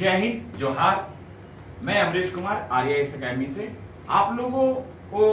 जय हिंद, जोहार। मैं अमरीश कुमार आरआईएस एकेडमी से आप लोगों को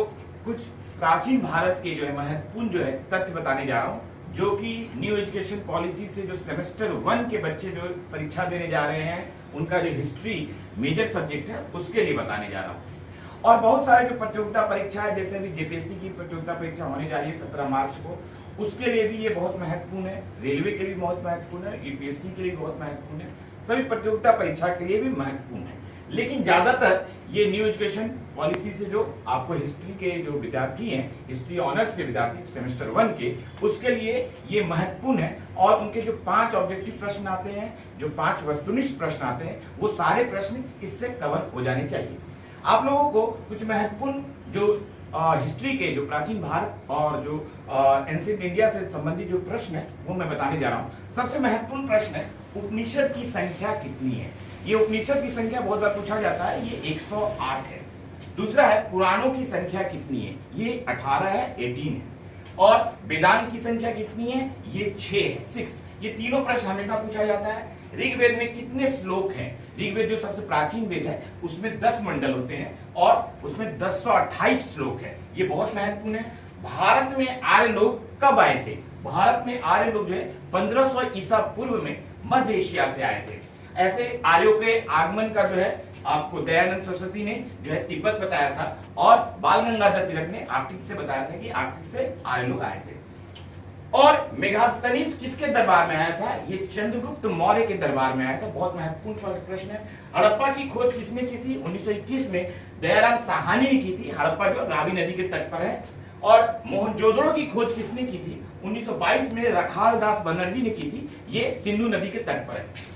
कुछ प्राचीन भारत के जो है महत्वपूर्ण जो है तथ्य बताने जा रहा हूं, जो कि न्यू एजुकेशन पॉलिसी से जो सेमेस्टर 1 के बच्चे जो परीक्षा देने जा रहे हैं, उनका जो हिस्ट्री मेजर सब्जेक्ट है उसके लिए बताने जा रहा हूं। और बहुत सारे जो प्रतियोगिता परीक्षा है, जैसे अभी जेपीएससी की प्रतियोगिता परीक्षा होने जा रही है 17 मार्च को, उसके लिए भी ये बहुत महत्वपूर्ण है। रेलवे के लिए भी बहुत महत्वपूर्ण है, यूपीएससी के लिए भी बहुत महत्वपूर्ण है, सभी प्रतियोगिता परीक्षा के लिए भी महत्वपूर्ण है। लेकिन ज्यादातर ये न्यू एजुकेशन पॉलिसी से जो आपको हिस्ट्री के जो विद्यार्थी हैं, हिस्ट्री ऑनर्स के विद्यार्थी सेमेस्टर 1 के, उसके लिए ये महत्वपूर्ण है। और उनके जो 5 ऑब्जेक्टिव प्रश्न आते हैं, जो 5 वस्तुनिष्ठ प्रश्न आते हैं, वो सारे प्रश्न इससे कवर हो जाने चाहिए। आप लोगों को कुछ महत्वपूर्ण जो हिस्ट्री के जो प्राचीन भारत और जो एंशिएंट इंडिया से संबंधित जो प्रश्न है वो मैं बताने जा रहा हूँ। सबसे महत्वपूर्ण प्रश्न है, उपनिषद की संख्या कितनी है? ये उपनिषद की संख्या बहुत बार पूछा जाता है, ये 108 है। दूसरा है, पुराणों की संख्या कितनी है? ये 18 है, 18 है। और वेदांत की संख्या कितनी है? ये 6 है, 6। ये तीनों प्रश्न हमेशा पूछा जाता है। ऋग्वेद में कितने श्लोक हैं? ऋग्वेद जो सबसे प्राचीन वेद है उसमें 10 मंडल होते हैं और उसमें 1028 श्लोक है। ये बहुत महत्वपूर्ण है। भारत में आर्य लोग कब आए थे? भारत में आर्य लोग जो है 1500 ईसा पूर्व में मध्य एशिया से आए थे। ऐसे आर्यों के आगमन का जो है आपको दयानंद सरस्वती ने जो है तिब्बत बताया था, और बाल गंगाधर तिलक ने आर्कटिक से बताया था कि आर्कटिक से आर्य लोग आए थे। और मेगास्थनीज किसके दरबार में आया था? ये चंद्रगुप्त मौर्य के दरबार में आया था। बहुत महत्वपूर्ण प्रश्न है। हड़प्पा की खोज किसने की थी? 1921 में दयाराम साहनी ने की थी। हड़प्पा जो रावी नदी के तट पर है। और मोहनजोदड़ो की खोज किसने की थी? 1922 में रखाल दास बनर्जी ने की थी। ये सिंधु नदी के तट पर है।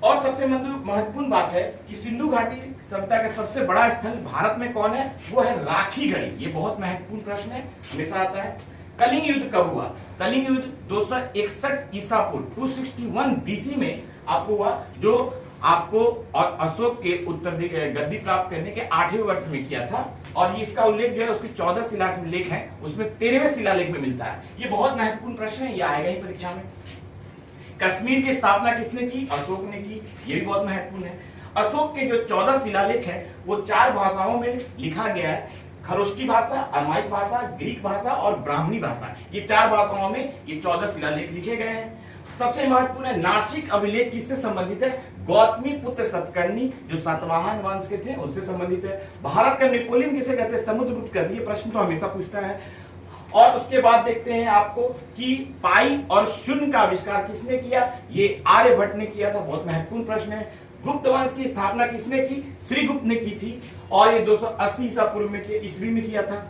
और सबसे महत्वपूर्ण बात है कि सिंधु घाटी सभ्यता का सबसे बड़ा स्थल भारत में कौन है? वो है राखीगढ़ी। ये बहुत महत्वपूर्ण प्रश्न है, हमेशा आता है। कलिंग युद्ध कब हुआ? कलिंग युद्ध 261 ईसा पूर्व 261 बीसी में आपको हुआ, जो आपको और अशोक के उत्तर गद्दी प्राप्त करने के 8वें वर्ष में किया था। और ये इसका उल्लेख जो है उसके 14 शिलालेख हैं, उसमें 13वें शिलालेख में मिलता है। ये बहुत महत्वपूर्ण प्रश्न है, ये आएगा ही परीक्षा में। कश्मीर की स्थापना किसने की? अशोक ने की। ये भी बहुत महत्वपूर्ण है। अशोक के जो 14 शिलालेख है वो 4 भाषाओं में लिखा गया है। खरोष्टी भाषा, अरमाइक भाषा, ग्रीक भाषा और ब्राह्मणी भाषा, ये 4 भाषाओं में ये 14 शिलालेख लिखे गए हैं। सबसे महत्वपूर्ण है, नासिक अभिलेख किससे संबंधित है? गौतमी पुत्र सतकर्णी जो सातवाहन वंश के थे उससे संबंधित है। भारत का नेपोलियन किसे कहते हैं? समुद्रगुप्त कहते हैं। ये प्रश्न तो हमेशा पूछता है। और उसके बाद देखते हैं आपको कि पाई और शून्य का आविष्कार किसने किया? ये आर्यभट्ट ने किया था। बहुत महत्वपूर्ण प्रश्न है। गुप्त वंश की स्थापना किसने की? श्रीगुप्त ने की थी, और ये 280 ईसा पूर्व में ईस्वी में किया था।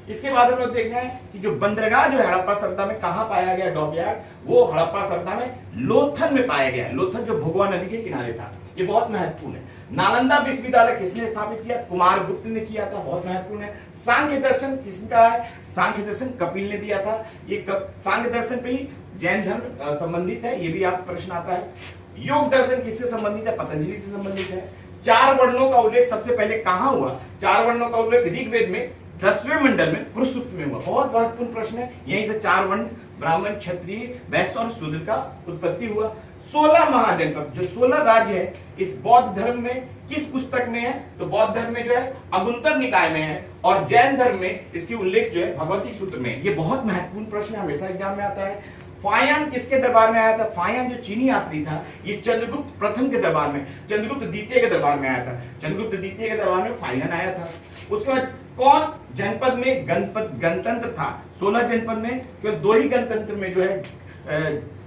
इसके बाद हम लोग देखना है कि जो बंदरगाह जो हड़प्पा सभ्यता में कहां पाया गया, डॉकयार्ड, वो हड़प्पा सभ्यता में लोथल में पाया गया। लोथल जो भोगवा नदी के किनारे था। ये बहुत महत्वपूर्ण है। नालंदा विश्वविद्यालय किसने स्थापित किया? कुमारगुप्त ने किया था। बहुत महत्वपूर्ण है। सांख्य दर्शन किसका है? सांख्य दर्शन कपिल ने दिया था। ये सांख्य दर्शन पे ही जैन धर्म संबंधित है, ये भी आप प्रश्न आता है। योग दर्शन किससे संबंधित है? पतंजलि से संबंधित है। 4 वर्णों का उल्लेख सबसे पहले कहां हुआ? 4 वर्णों का उल्लेख ऋग्वेद में 10वें मंडल में पुरुष सूक्त में हुआ। बहुत महत्वपूर्ण प्रश्न है। यहीं से 4 वर्ण ब्राह्मण, क्षत्रिय, वैश्य और शूद्र का उत्पत्ति हुआ। 16 महाजनपद जो 16 राज्य है इस बौद्ध धर्म में किस पुस्तक में है? तो बौद्ध धर्म में जो है अगुंतर निकाय में है, और जैन धर्म में इसकी उल्लेख जो है भगवती सूत्र में। ये बहुत महत्वपूर्ण प्रश्न है, हमेशा एग्जाम में आता है। फायान किसके दरबार में आया था? फायान जो चीनी यात्री था, ये चंद्रगुप्त प्रथम के दरबार में, चंद्रगुप्त द्वितीय के दरबार में आया था। चंद्रगुप्त द्वितीय के दरबार में फायान आया था। उसके बाद कौन जनपद में गणतंत्र था? 16 जनपद में केवल 2 ही गणतंत्र में जो है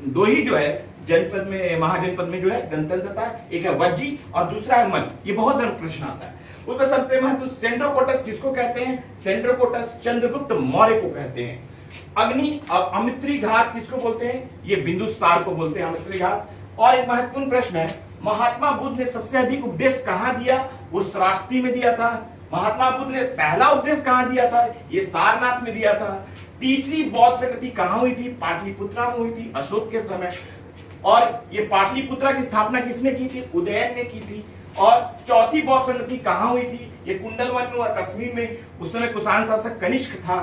2 ही जो है जनपद में, महाजनपद में जो है गणतंत्र था। एक है वज्जी और दूसरा है मन। ये बहुत बड़ा प्रश्न आता है। उसका सबसे महत्वपूर्ण सेंड्रोकोटस किसको कहते हैं? सेंड्रोकोटस चंद्रगुप्त मौर्य को कहते हैं। अमित्री घात किसको बोलते हैं? ये बिंदुसार को बोलते हैं अमित्री घात। और एक महत्वपूर्ण प्रश्न है, महात्मा बुद्ध ने सबसे अधिक उपदेश कहां दिया? वो श्रावस्ती में दिया था। महात्मा बुद्ध ने पहला उपदेश कहां दिया था? ये सारनाथ में दिया था। तीसरी बौद्ध संगति कहां हुई थी? पाटलिपुत्रा में हुई थी अशोक के समय। और ये पाटलिपुत्रा की स्थापना किसने की थी? उदयन ने की थी। और चौथी बौद्ध संगति कहां हुई थी? ये कुंडलवन में और कश्मीर में। उस समय कुषाण शासक कनिष्क था।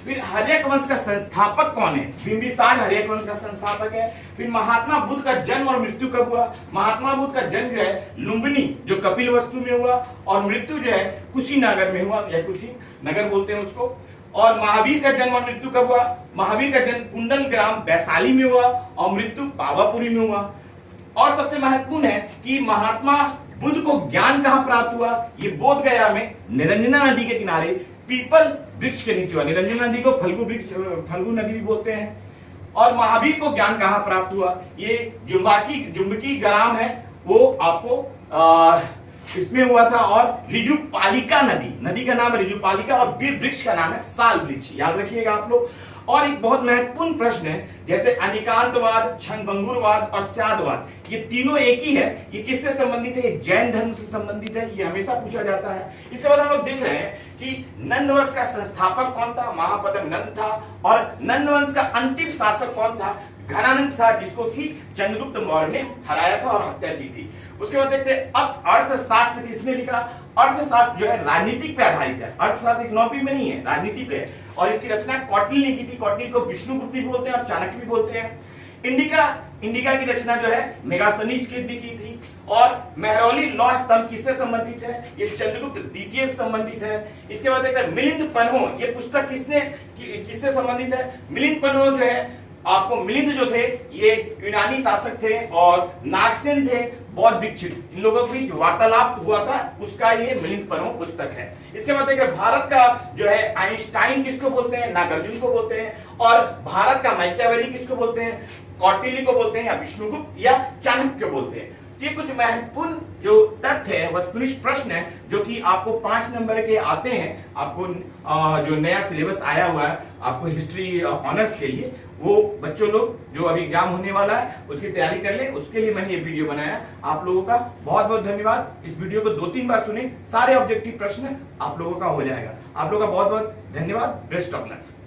फिर हर्यक वंश का संस्थापक कौन है? बिंबिसार हर्यक वंश का संस्थापक है। फिर महात्मा बुद्ध का जन्म और मृत्यु कब हुआ? महात्मा बुद्ध का जन्म जो है लुम्बिनी जो कपिलवस्तु में हुआ और मृत्यु जो है कुशीनगर में हुआ, या कुशीनगर बोलते हैं उसको। और महावीर का जन्म और मृत्यु कब हुआ? महावीर का जन्म कुंडल ग्राम वैशाली में हुआ और मृत्यु पावापुरी में हुआ। और सबसे महत्वपूर्ण है कि महात्मा बुद्ध को ज्ञान कहां प्राप्त हुआ? ये बोध गया में निरंजना नदी के किनारे पीपल वृक्ष के नीचे हुआ। निरंजना नदी को फल्गु नदी भी बोलते हैं। और महावीर को ज्ञान कहां प्राप्त हुआ? ये जुम्बकी ग्राम है, वो आपको इसमें हुआ था। और रिजुपालिका नदी का नाम है रिजुपालिका और वृक्ष का नाम है साल वृक्ष, याद रखिएगा आप लोग। और एक बहुत महत्वपूर्ण प्रश्न है, जैसे अनिकांतवाद, क्षणभंगुरवाद और स्यादवाद, ये तीनों एक ही है। ये किससे संबंधित है? जैन धर्म से संबंधित है, ये हमेशा पूछा जाता है। इसके बाद हम लोग देख रहे हैं कि नंद वंश का संस्थापक कौन था? महापद्म नंद था। और नंद वंश का अंतिम शासक कौन था? घनानंद था, जिसको कि चंद्रगुप्त मौर्य ने हराया था और हत्या की थी। उसके बाद देखते हैं अर्थशास्त्र किसने लिखा? अर्थशास्त्र जो है राजनीतिक पे आधारित है। अर्थशास्त्र इकोनॉमी में नहीं है, राजनीति पे है। और इसकी रचना कौटिल्य ने की थी। कौटिल्य को विष्णुगुप्त भी बोलते हैं और चाणक्य भी बोलते हैं। इंडिका की रचना जो है मेगास्थनीज ने की थी। और मेहरौली लौह स्तंभ किससे संबंधित है? ये चंद्रगुप्त द्वितीय से संबंधित है। इसके बाद देखते हैं मिलिंद पन्हो, ये पुस्तक किससे संबंधित है? मिलिंद पन्हो जो है आपको, मिलिंद जो थे ये यूनानी शासक थे और नागसेन थे बौद्ध भिक्षु, इन लोगों के बीच वार्तालाप हुआ था, उसका ये मिलिंद पन्हो पुस्तक है। इसके बाद देखिए भारत का जो है आइंस्टाइन किसको बोलते हैं? नागार्जुन को बोलते हैं। और भारत का मैकियावेली किसको बोलते हैं? कौटिल्य को बोलते हैं, या विष्णुगुप्त या चाणक्य को बोलते हैं। ये कुछ महत्वपूर्ण जो तथ्य है, वस्तुनिष्ठ प्रश्न है, जो कि आपको 5 नंबर के आते हैं। आपको जो नया सिलेबस आया हुआ है आपको हिस्ट्री ऑनर्स के लिए, वो बच्चों लोग जो अभी एग्जाम होने वाला है उसकी तैयारी कर लें, उसके लिए मैंने ये वीडियो बनाया। आप लोगों का बहुत बहुत धन्यवाद। इस वीडियो को 2-3 बार सुने, सारे ऑब्जेक्टिव प्रश्न आप लोगों का हो जाएगा। आप लोगों का बहुत बहुत धन्यवाद। Best of luck.